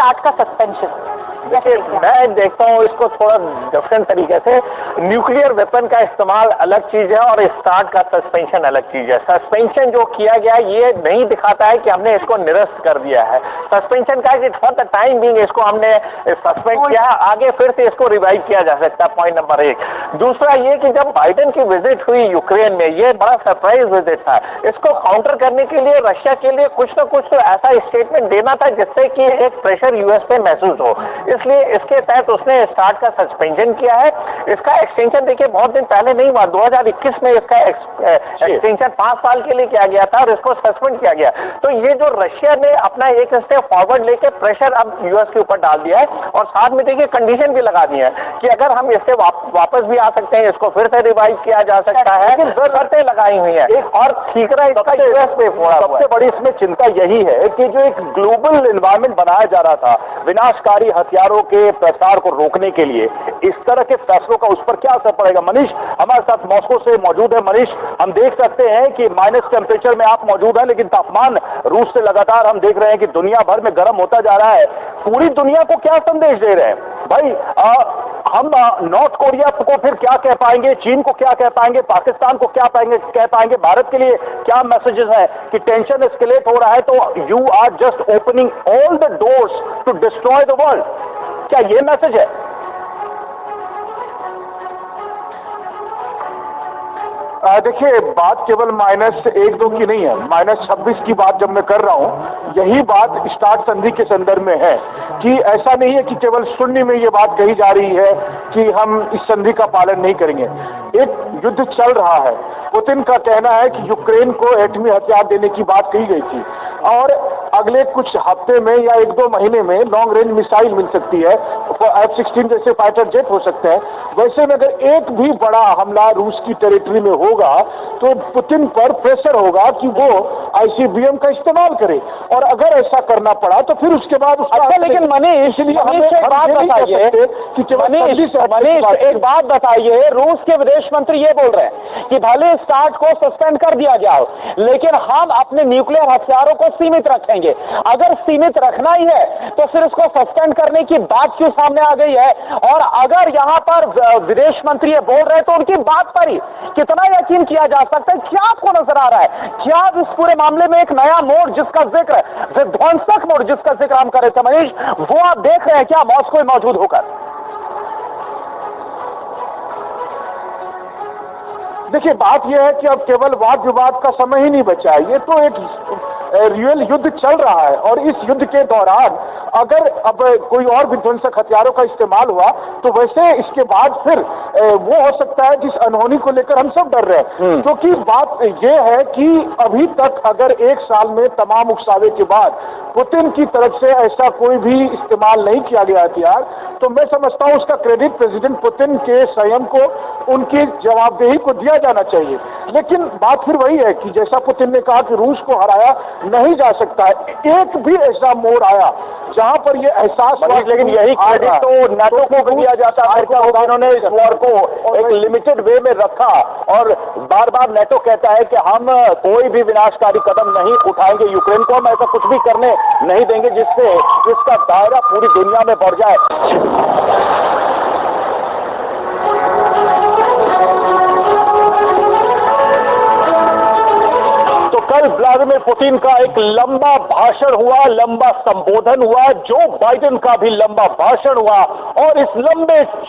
Start का suspension? देखिए, मैं देखता हूँ इसको थोड़ा डिफरेंट तरीके से। न्यूक्लियर वेपन का इस्तेमाल अलग चीज है और स्टार्ट का सस्पेंशन अलग चीज है। सस्पेंशन जो किया गया ये नहीं दिखाता है कि हमने इसको निरस्त कर दिया है। सस्पेंशन का कि फॉर द टाइम बीइंग इसको हमने सस्पेंड किया है, आगे फिर से इसको रिवाइव किया जा सकता है, पॉइंट नंबर 1। दूसरा ये कि जब बाइडेन की विजिट हुई यूक्रेन में, ये बड़ा सरप्राइज विजिट था। इसको काउंटर करने के लिए रशिया के लिए कुछ ना कुछ तो ऐसा स्टेटमेंट देना था जिससे कि एक प्रेशर यूएस पे महसूस हो, इसलिए इसके तहत उसने स्टार्ट का सस्पेंशन किया है। इसका एक्सटेंशन देखिए बहुत दिन पहले नहीं हुआ, 2021 में इसका एक्सटेंशन 5 साल के लिए किया गया था और इसको सस्पेंड किया गया। तो ये जो रशिया ने अपना एक स्टेप फॉरवर्ड लेके प्रेशर अब यूएस के ऊपर डाल दिया है और साथ में देखिए कंडीशन भी लगा दी है कि अगर हम इससे वापस भी आ सकते हैं, इसको फिर से रिवाइव किया जा सकता है, शर्तें लगाई हुई है और ठीकरा इसका यूएस पे फोड़ा। सबसे बड़ी इसमें चिंता यही है कि जो एक ग्लोबल एनवायरमेंट बनाया जा रहा था विनाशकारी हथियारों के प्रसार को रोकने के लिए, इस तरह के फैसलों का उस पर क्या असर पड़ेगा? मनीष हमारे साथ मॉस्को से मौजूद है। मनीष, हम देख सकते हैं कि माइनस टेम्परेचर में आप मौजूद हैं, लेकिन तापमान रूस से लगातार हम देख रहे हैं कि दुनिया भर में गर्म होता जा रहा है। पूरी दुनिया को क्या संदेश दे रहे हैं भाई? हम नॉर्थ कोरिया को फिर क्या कह पाएंगे, चीन को क्या कह पाएंगे, पाकिस्तान को क्या कह पाएंगे, भारत के लिए क्या मैसेजेस हैं कि टेंशन एस्केलेट हो रहा है तो you are just opening all the doors to destroy the world? क्या ये मैसेज है? देखिए, बात केवल -1-2 की नहीं है, -26 की बात जब मैं कर रहा हूं, यही बात स्टार्ट संधि के संदर्भ में है कि ऐसा नहीं है कि केवल शून्य में ये बात कही जा रही है कि हम इस संधि का पालन नहीं करेंगे। एक युद्ध चल रहा है। पुतिन का कहना है कि यूक्रेन को एटमी हथियार देने की बात कही गई थी और अगले कुछ हफ्ते में या 1-2 महीने में लॉन्ग रेंज मिसाइल मिल सकती है, F-16 जैसे फाइटर जेट हो सकते हैं। वैसे में अगर एक भी बड़ा हमला रूस की टेरिटरी में होगा तो पुतिन पर प्रेशर होगा कि वो ICBM का इस्तेमाल करे, और अगर ऐसा करना पड़ा तो फिर उसके बाद अच्छा, लेकिन मनीष एक बात बताइए एक बात बताइए, रूस के विदेश मंत्री ये बोल रहे हैं कि भले स्टार्ट को सस्पेंड कर दिया गया हो, लेकिन हम अपने न्यूक्लियर हथियारों को सीमित रखेंगे। अगर सीमित रखना ही है तो फिर उसको सस्पेंड करने की बात क्यों सामने आ गई है? और अगर यहां पर विदेश मंत्री ये बोल रहे हैं तो उनकी बात पर ही कितना यकीन किया जा सकता है? क्या आपको नजर आ रहा है? क्या इस पूरे मामले में एक नया मोड़ जिसका जिक्र, विध्वंसक मोड़ जिसका जिक्र हम कर रहे थे मनीष, वो आप देख रहे हैं क्या मॉस्को में मौजूद होकर? देखिए, बात यह है कि अब केवल वाद विवाद का समय ही नहीं बचा है, ये तो एक रियल युद्ध चल रहा है और इस युद्ध के दौरान अगर अब कोई और विध्वंसक हथियारों का इस्तेमाल हुआ तो वैसे इसके बाद फिर वो हो सकता है जिस अनहोनी को लेकर हम सब डर रहे हैं। क्योंकि बात ये है कि अभी तक अगर 1 साल में तमाम उकसावे के बाद पुतिन की तरफ से ऐसा कोई भी इस्तेमाल नहीं किया गया हथियार, तो मैं समझता हूं उसका क्रेडिट प्रेसिडेंट पुतिन के संयम को, उनकी जवाबदेही को दिया जाना चाहिए। लेकिन बात फिर वही है कि जैसा पुतिन ने कहा कि रूस को हराया नहीं जा सकता है। एक भी ऐसा मोड़ आया जहां पर ये एहसास हुआ, लेकिन यही क्रेडिट तो नाटो को दिया जाता है। अमेरिका को, जिन्होंने इस वॉर को एक लिमिटेड वे में रखा, और बार बार नाटो कहता है कि हम कोई भी विनाशकारी कदम नहीं उठाएंगे, यूक्रेन को हम ऐसा कुछ भी करने नहीं देंगे जिससे इसका दायरा पूरी दुनिया में बढ़ जाए। कल व्लादिमीर पुतिन का एक लंबा भाषण हुआ, लंबा संबोधन हुआ, जो बाइडेन का भी लंबा भाषण हुआ, और इस लंबे